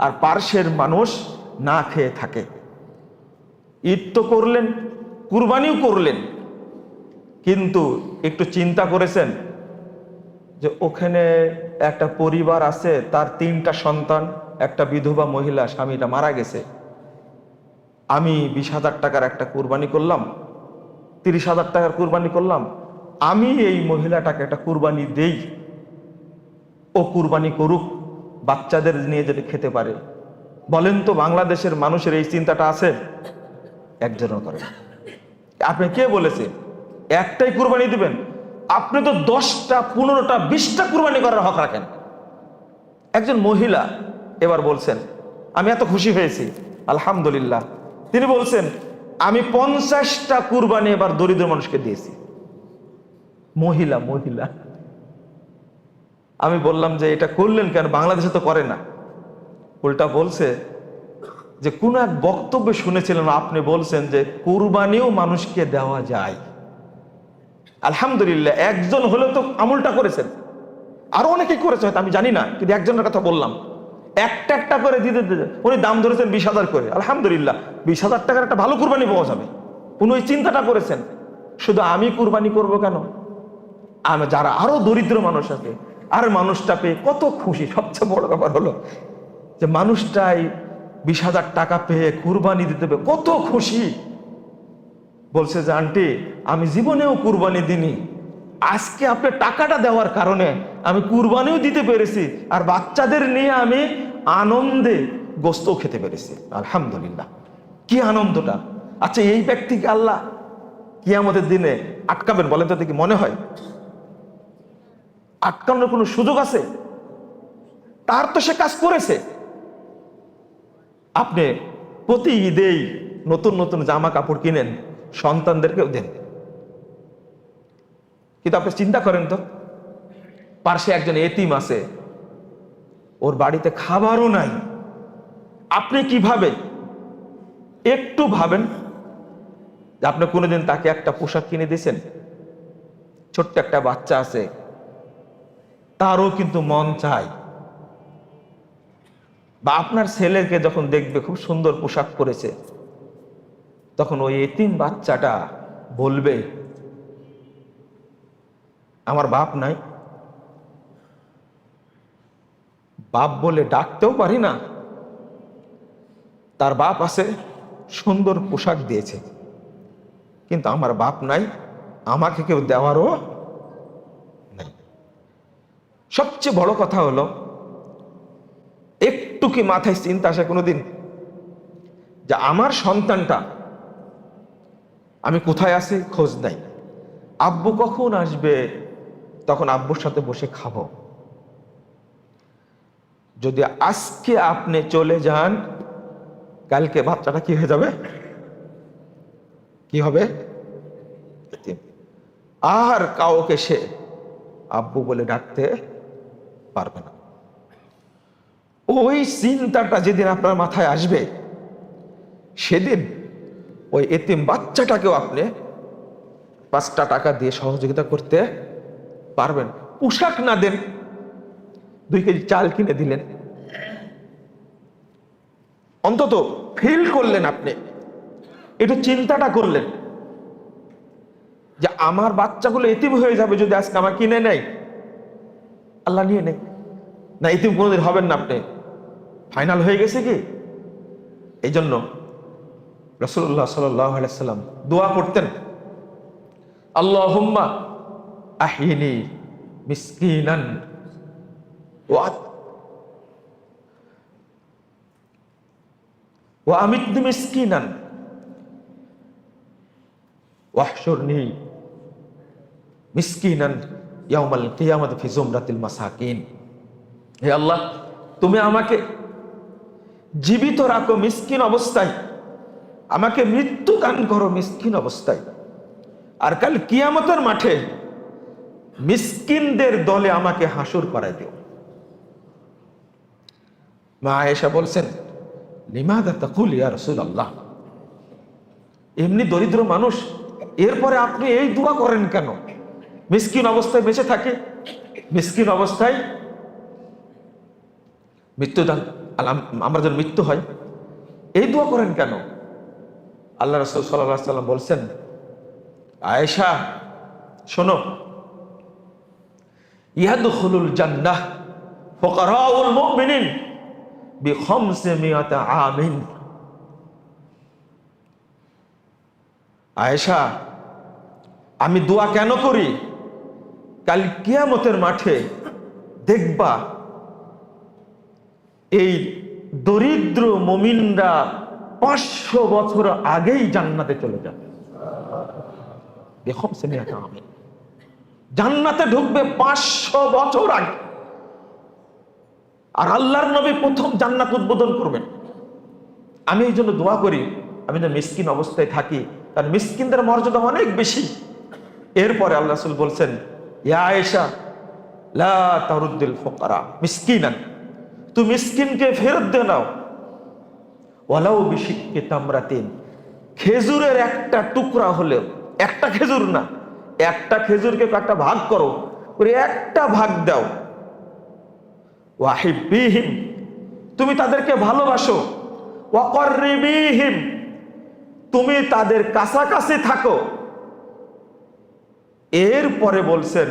আর পার্শ্বের মানুষ না খেয়ে থাকে। ঈদ তো করলেন, কুরবানিও করলেন, কিন্তু একটু চিন্তা করেছেন যে ওখানে একটা পরিবার আছে, তার 3টা সন্তান, একটা বিধবা মহিলা, স্বামীটা মারা গেছে। আমি 20,000 টাকার একটা কুরবানি করলাম, 30,000 টাকার কুরবানি করলাম, আমি এই মহিলাটাকে একটা কুরবানি দেই, ও কুরবানি করুক, বাচ্চাদের নিয়ে যদি খেতে পারে। বলেন তো বাংলাদেশের মানুষের এই চিন্তাটা আছে? একজনও করে। আপনি কে বলেছে একটাই কুরবানি দিবেন? আপনি তো 10টা, 15টা, 20টা কুরবানি করার হক রাখেন। একজন মহিলা এবার বলছেন, আমি এত খুশি হয়েছি আলহামদুলিল্লাহ, তিনি বলছেন আমি 50টা কুরবানি এবার দরিদ্র মানুষকে দিয়েছি। মহিলা মহিলা আমি বললাম যে এটা করলেন কেন, বাংলাদেশে তো করে না। উল্টা বলছে যে কোন এক বক্তব্যে শুনেছিলেন আপনি বলছেন যে কুরবানিও মানুষকে দেওয়া যায়। আলহামদুলিল্লাহ, একজন হলেও তো আমলটা করেছেন, আরো অনেকেই করেছে হয়তো, আমি জানি না, কিন্তু একজনের কথা বললাম। একটা একটা করে দিতে দিতে উনি দাম ধরেছেন 20,000 করে। আলহামদুলিল্লাহ, 20,000 টাকার একটা ভালো কুরবানি পাওয়া যাবে। উনি ওই চিন্তাটা করেছেন। শুধু আমি কুরবানি করব কেন, আমি যারা আরো দরিদ্র মানুষ আছে আর মানুষটা পেয়ে কত খুশি। সবচেয়ে বড় ব্যাপার হলো যে মানুষটাই 20,000 টাকা পেয়ে কুরবানি দিতে হবে, কত খুশি। বলছে যে আন্টি আমি জীবনেও কুরবানি দিনি, আজকে আপনি টাকাটা দেওয়ার কারণে আমি কুরবানিও দিতে পেরেছি আর বাচ্চাদের নিয়ে আমি আনন্দে গোস্তও খেতে পেরেছি। আলহামদুলিল্লাহ, কি আনন্দটা। আচ্ছা, এই ব্যক্তিকে আল্লাহ কিয়ামতের দিনে আটকাবেন বলেন তো দেখি? মনে হয় আটকানোর কোনো সুযোগ আছে? তার তো সে কাজ করেছে। আপনি প্রতি ঈদেই নতুন নতুন জামা কাপড় কিনেন, সন্তানদেরকেও দেন, কিন্তু আপনি চিন্তা করেন তো পাশে একজন এতিম আছে, ওর বাড়িতে খাবারও নাই, আপনি কিভাবে? একটু ভাবেন যে আপনি কোনোদিন তাকে একটা পোশাক কিনে দিয়েছেন? ছোট্ট একটা বাচ্চা আছে, তারও কিন্তু মন চায়। বা আপনার ছেলেকে যখন দেখবে খুব সুন্দর পোশাক পরেছে, তখন ওই এতিম বাচ্চাটা বলবে আমার বাপ নাই, বাপ বলে ডাকতেও পারি না, তার বাপ আছে, সুন্দর পোশাক দিয়েছে, কিন্তু আমার বাপ নাই, আমাকে কেউ দেওয়ারও নাই। সবচেয়ে বড় কথা হলো, একটু কি মাথায় চিন্তা আসে কোনোদিন যে আমার সন্তানটা, আমি কোথায় আছি খোঁজ নাই, আব্বু কখন আসবে তখন আব্বুর সাথে বসে খাবো। যদি আজকে আপনি চলে যান, কালকে বাচ্চাটা কি হয়ে যাবে? কি হবে? এতিম। আর কাউকে সে আব্বু বলে ডাকতে পারবে না। ওই চিন্তাটা যেদিন আপনার মাথায় আসবে, সেদিন ওই এতিম বাচ্চাটাকেও আপনি 5টা টাকা দিয়ে সহযোগিতা করতে পারবেন। পোশাক না দেন, 2 কেজি চাল কিনে দিলেন, অন্তত ফিল করলেন, আপনি একটু চিন্তাটা করলেন যে আমার বাচ্চাগুলো এতিম হয়ে যাবে যদি আজকে আমার কিনে নেয়, আল্লাহ নিয়ে নেই না, এতিম কোনোদিন হবেন না আপনি, ফাইনাল হয়ে গেছে কি? এই জন্য রাসূলুল্লাহ সাল্লাল্লাহু আলাইহি ওয়াসাল্লাম দোয়া করতেন, আল্লাহুম্মা আহিনি মিসকিনান ওয়া আমিতনি মিসকিনান ওয়াহশুরনি মিসকিনান ইয়াউমাল কিয়ামাতি ফি জুমরাতিল মাসাকিন। হে আল্লাহ, তুমি আমাকে জীবিত রাখো মিসকিন অবস্থায়, আমাকে মৃত্যু দান করো মিসকিন অবস্থায়, আর কাল কিয়ামতের মাঠে মিসকিনদের দলে আমাকে হাসুর করায় দিও। মা আয়েশা বলছেন, লিমাযা তাকুল ইয়া রাসূলুল্লাহ, এমনি দরিদ্র মানুষ, এরপরে আপনি এই দোয়া করেন কেন? মিসকিন অবস্থায় বেঁচে থাকে, মিসকিন অবস্থায় মৃত্যুদান, আমরা যেন মৃত্যু হয়, এই দোয়া করেন কেন? আল্লাহ রাসূল সাল্লাল্লাহু আলাইহি ওয়াসাল্লাম বলছেন, আয়েশা শোনো, ইয়াদখুলুল জান্নাহ ফুকারাউল মুমিনিন বি500 আমিন। আয়েশা, আমি দোয়া কেন করি? কাল কিয়ামতের মাঠে দেখবা এই দরিদ্র মুমিনরা 500 বছর আগেই জান্নাতে চলে যাবে। বি500 আমিন, জান্নাতে ঢুকবে 500 বছর আগে। আর আল্লাহর নবী প্রথম জান্নাত উদ্বোধন করবেন। আমি এই জন্য দোয়া করি, আমি না মিসকিন অবস্থায় থাকি, কারণ মিসকিনদের মর্যাদা অনেক বেশি। এরপরে আল্লাহ রাসূল বলছেন, ইয়া আয়েশা লা তারুদ্দিল ফুকারা মিসকিনান, তুমি মিসকিনকে ফেরত দিয়ে নাও, ওয়ালাউ বিশিক্কি তামরাতিন, খেজুরের একটা টুকরা হলেও, একটা খেজুর না, একটা খেজুরকে একটা ভাগ করো, করে একটা ভাগ দাও। ওয়াহিব্বিহিম, তুমি তাদেরকে ভালোবাসো। ওয়াকাররিবিহিম, তুমি তাদের কাছাকাছি থাকো। এরপরে বলছেন,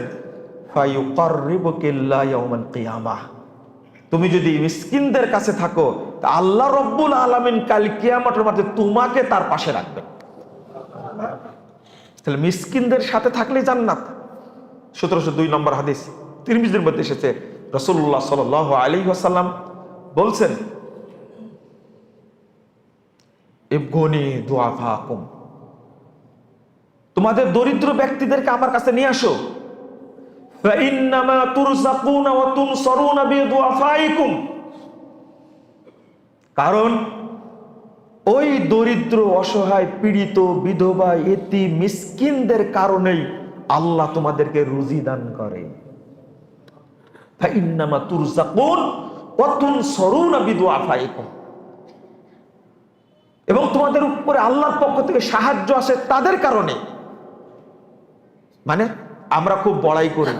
ফায়ুকাররিবুকিল্লাহু ইয়াউমাল কিয়ামাহ, তুমি যদি মিসকিনদের কাছে থাকো, তা আল্লাহ রব্বুল আলামিন কাল কিয়ামতের মাঠে তোমাকে তার পাশে রাখবেন। তাহলে মিসকিনদের সাথে থাকলে জান্নাত। 1702 নম্বর হাদিস তিরমিজির মধ্যে এসেছে, রাসূলুল্লাহ সাল্লাল্লাহু আলাইহি ওয়াসাল্লাম বলছেন, ইবগুনি দুআফাকুম, তোমাদের দরিদ্র ব্যক্তিদেরকে আমার কাছে নিয়ে আসো। ফাইন্নামা তুরযাকুনা ওয়া তুনসারুনা বিদুআফাইকুম, কারণ ওই দরিদ্র অসহায় পীড়িত বিধবা এতিম মিসকিনদের কারণেই আল্লাহ তোমাদেরকে রুজি দান করে। ফাইন্নামা তুরযাকুন ওয়া তুনসারুনা বিদুআফাইকুম, এবং তোমাদের উপরে আল্লাহর পক্ষ থেকে সাহায্য আসে তাদের কারণে। মানে আমরা খুব বড়াই করি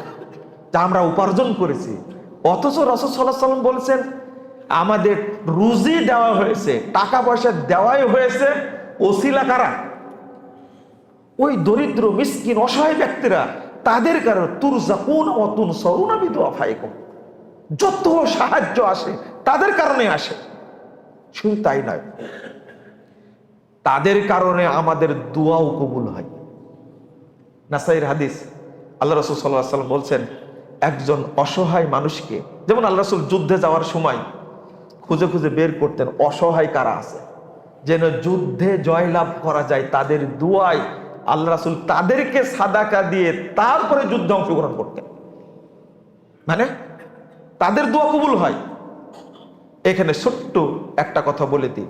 যা আমরা উপার্জন করেছি, অথচ রাসূল সাল্লাল্লাহু আলাইহি ওয়াসাল্লাম বলেছেন আমাদের রুজি দেওয়া হয়েছে, টাকা পয়সা দেওয়াই হয়েছে, ওসিলা কারা? ওই দরিদ্র মিসকিন অসহায় ব্যক্তিরা, তাদের কারণে। তুরযাকুন ওয়া তুনসারুনা বিদুআফাইকুম, যত সাহায্য আসে তাদের কারণে আসে। শুধু তাই নয়, তাদের কারণে আমাদের দোয়াও কবুল হয়। নাসাইর হাদিস, আল্লাহ রাসূল সাল্লাল্লাহু আলাইহি ওয়াসাল্লাম বলছেন, একজন অসহায় মানুষকে, যেমন আল্লাহ রাসূল যুদ্ধে যাওয়ার সময় খুঁজে খুঁজে বের করতেন অসহায় কারা আছে, যেন যুদ্ধে জয়লাভ করা যায়, তাদের দোয়ায় আল্লাহ রাসূল তাদেরকে সাদাকা দিয়ে তারপরে যুদ্ধে অংশগ্রহণ করতেন। মানে তাদের দোয়া কবুল হয়। এখানে ছোট্ট একটা কথা বলে দিই,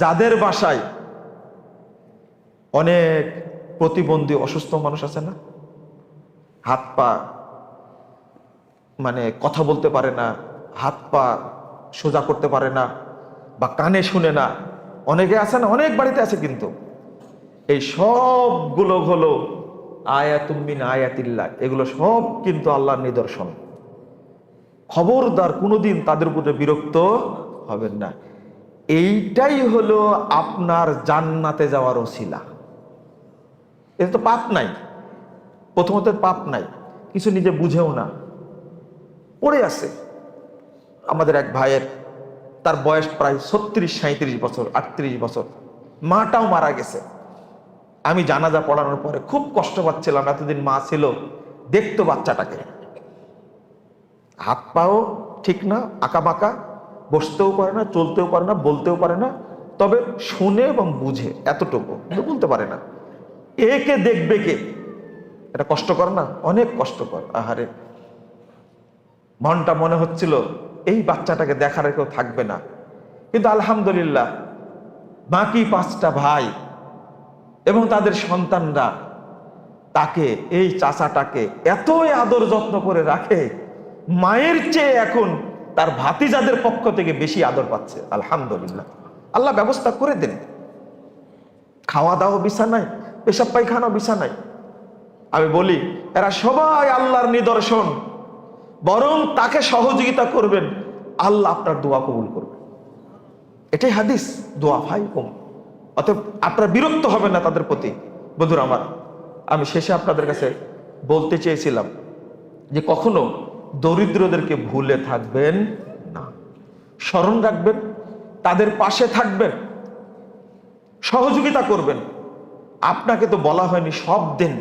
যাদের বাসায় অনেক প্রতিবন্ধী অসুস্থ মানুষ আছে না, হাত পা মানে কথা বলতে পারে না, হাত পা সোজা করতে পারে না, বা কানে শুনে না, অনেকে আছে না, অনেক বাড়িতে আছে, কিন্তু এই সবগুলো হলো আয়াতুম মিন আয়াতিল্লাহ, এগুলো সব কিন্তু আল্লাহর নিদর্শন। খবরদার কোনোদিন তাদের উপরে বিরক্ত হবেন না। এইটাই হলো আপনার জান্নাতে যাওয়ার ওসিলা। এটা তো পাপ নাই, প্রথমত পাপ নাই, কিছু নিজে বুঝেও না, পড়ে আছে। আমাদের এক ভাইয়ের, তার বয়স প্রায় 36-37 বছর, 38 বছর, মাটাও মারা গেছে। আমি জানাজা পড়ানোর পরে খুব কষ্ট পাচ্ছিলাম, এতদিন মা ছিল, দেখতো বাচ্চাটাকে, হাত পাও ঠিক না, আঁকা বাঁকা, বসতেও পারে না, চলতেও পারে না, বলতেও পারে না, তবে শুনে এবং বুঝে এতটুকু, কিন্তু বলতে পারে না। একে দেখবে কে? এটা কষ্টকর না? অনেক কষ্টকর। আহারে, মনটা মনে হচ্ছিল এই বাচ্চাটাকে দেখার কেউ থাকবে না, কিন্তু আলহামদুলিল্লাহ বাকি 5টা ভাই এবং তাদের সন্তানরা তাকে, এই চাচাটাকে এতই আদর যত্ন করে রাখে, মায়ের চেয়ে এখন তার ভাতিজাদের পক্ষ থেকে বেশি আদর পাচ্ছে। আলহামদুলিল্লাহ, আল্লাহ ব্যবস্থা করে দেন। খাওয়া দাওয়া বিছানায়, পেশাব পায়খানা বিছানায়। আমি বলি এরা সবাই আল্লাহর নিদর্শন, বরং তাকে সহযোগিতা করবেন, আল্লাহ আপনার দোয়া কবুল করবেন। এটাই হাদিস, দোয়া ভাই কম। অতএব আপনারা বিরক্ত হবেন না তাদের প্রতি। বন্ধুরা আমার, আমি শেষে আপনাদের কাছে বলতে চেয়েছিলাম যে কখনো দরিদ্রদেরকে ভুলে থাকবেন না, স্মরণ রাখবেন, তাদের পাশে থাকবেন, সহযোগিতা করবেন। আপনাকে তো বলা হয়নি সব দেন।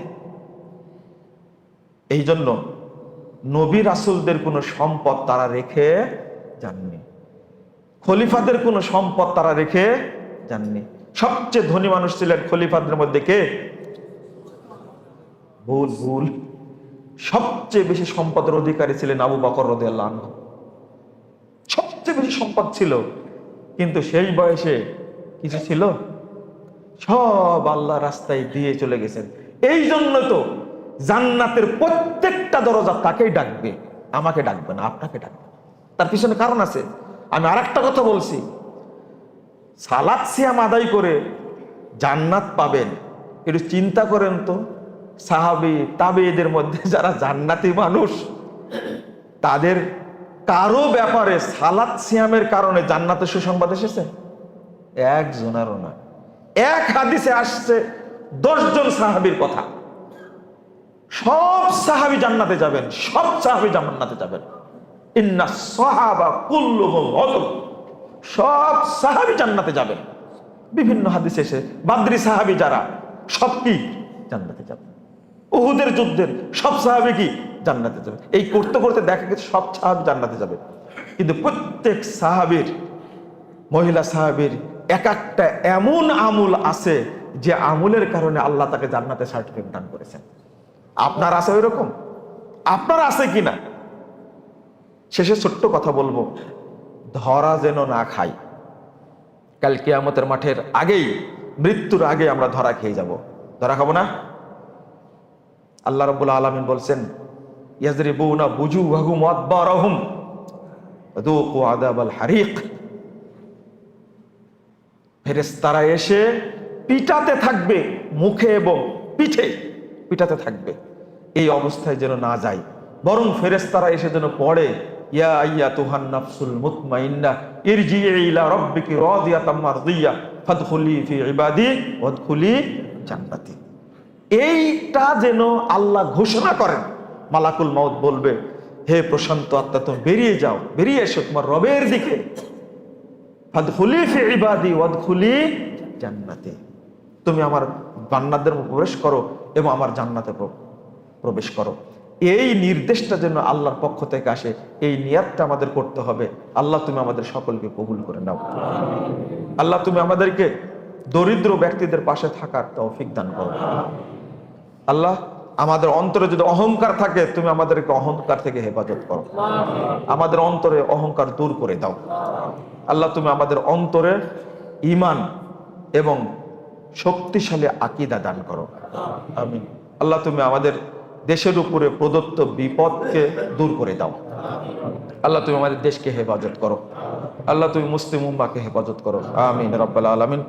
এই জন্য নবী রাসূলদের কোনো সম্পদ তারা রেখে যাননি, খলিফাদের কোনো সম্পদ তারা রেখে যাননি। সবচেয়ে ধনী মানুষ ছিলেন খলিফাদের মধ্যে কে? ভুল। সবচেয়ে বেশি সম্পদের অধিকারী ছিলেন আবু বকর রাদিয়াল্লাহু আনহু। সবচেয়ে বেশি সম্পদ ছিল, কিন্তু সেই বয়সে কিছু ছিল? সব আল্লাহ রাস্তায় দিয়ে চলে গেছেন। এই জন্য তো জান্নাতের প্রত্যেকটা দরজা তাকেই ডাকবে, আমাকে ডাকবে না, আপনাকে ডাকবে। তার পিছনে কারণ আছে। আমি আরেকটা কথা বলছি, সালাত সিয়াম আদায় করে জান্নাত পাবেন, একটু চিন্তা করেন তো। সাহাবী তাবেঈদের মধ্যে যারা জান্নাতি মানুষ, তাদের কারো ব্যাপারে সালাত সিয়ামের কারণে জান্নাতের সুসংবাদ এসেছে? একজনেরও না। এক হাদিসে আসছে 10 জন সাহাবীর কথা। সব সাহাবী জান্নাতে যাবেন, সব সাহাবী জান্নাতে যাবেন। ইন্না সাহাবা কুল্লুহুম উদুল, সব সাহাবী জান্নাতে যাবেন। বিভিন্ন হাদিসে এসে বাদরি সাহাবী যারা, সব কি জান্নাতে যাবেন। উহুদের যুদ্ধের সব সাহাবী কি জান্নাতে যাবে। এই করতে করতে দেখা গেছে সব সাহাবী জান্নাতে যাবে, কিন্তু প্রত্যেক সাহাবীর, মহিলা সাহাবীর এক একটা এমন আমল আছে যে আমলের কারণে আল্লাহ তাকে জান্নাতে সার্টিফিকেট দান করেছেন। আপনার আছে ওই রকম? আপনার আছে কিনা? শেষে ছোট্ট কথা বলবো, ধরা যেন না খাই। কাল কিয়ামতের মাঠের আগেই, মৃত্যুর আগে আমরা ধরা খেয়ে যাব। ধরা খাবো না? আল্লাহ রাব্বুল আলামিন বলছেন, ইয়াজরিবুনা বুজুহাহুম ওয়া আদবারহুম ওয়াযুকু আযাবাল হারিক। ফেরেশতারা এসে পিটাতে থাকবে, মুখে এবং পিঠে পিটাতে থাকবে। এই অবস্থায় যেন না যায়, বরং ফেরেশতারা এসে যেন পড়ে, ইয়া আইয়াতুহান নাফসুল মুতমাইন্নাহ ইরজিই ইলা রাব্বিকি রাদিয়াতাম মারদিয়া ফাদখুলি ফি ইবাদি ওয়াদখুলি জান্নাতি। এইটা যেন আল্লাহ ঘোষণা করেন। মালাকুল মউত বলবে, হে প্রশান্ত আত্মা, তুমি বেরিয়ে যাও, বেরিয়ে এসো তোমার রবের দিকে। ফাদখুলি ফি ইবাদি ওয়াদখুলি জান্নাতি, তুমি আমার জান্নাতের প্রবেশ করো এবং আমার জান্নাতে প্রবেশ করো। এই নির্দেশটা যেন আল্লাহর পক্ষ থেকে আসে, এই নিয়াতটা আমাদের করতে হবে। আল্লাহ তুমি আমাদের সকলকে কবুল করে নাও। আল্লাহ তুমি আমাদেরকে দরিদ্র ব্যক্তিদের পাশে থাকার তৌফিক দান করো। আল্লাহ আমাদের অন্তরে যদি অহংকার থাকে, তুমি আমাদেরকে অহংকার থেকে হেফাজত করো। আমাদের অন্তরে অহংকার দূর করে দাও আল্লাহ। তুমি আমাদের অন্তরে ঈমান এবং শক্তিশালী আকীদা দান করো, আমিন। আল্লাহ তুমি আমাদের দেশের উপরে প্রদত্ত বিপদকে দূর করে দাও আল্লাহ। তুমি আমাদের দেশকে হেফাজত করো আল্লাহ। তুমি মুসলিম উম্মাহকে হেফাজত করো, আমিন রাব্বাল আলামিন।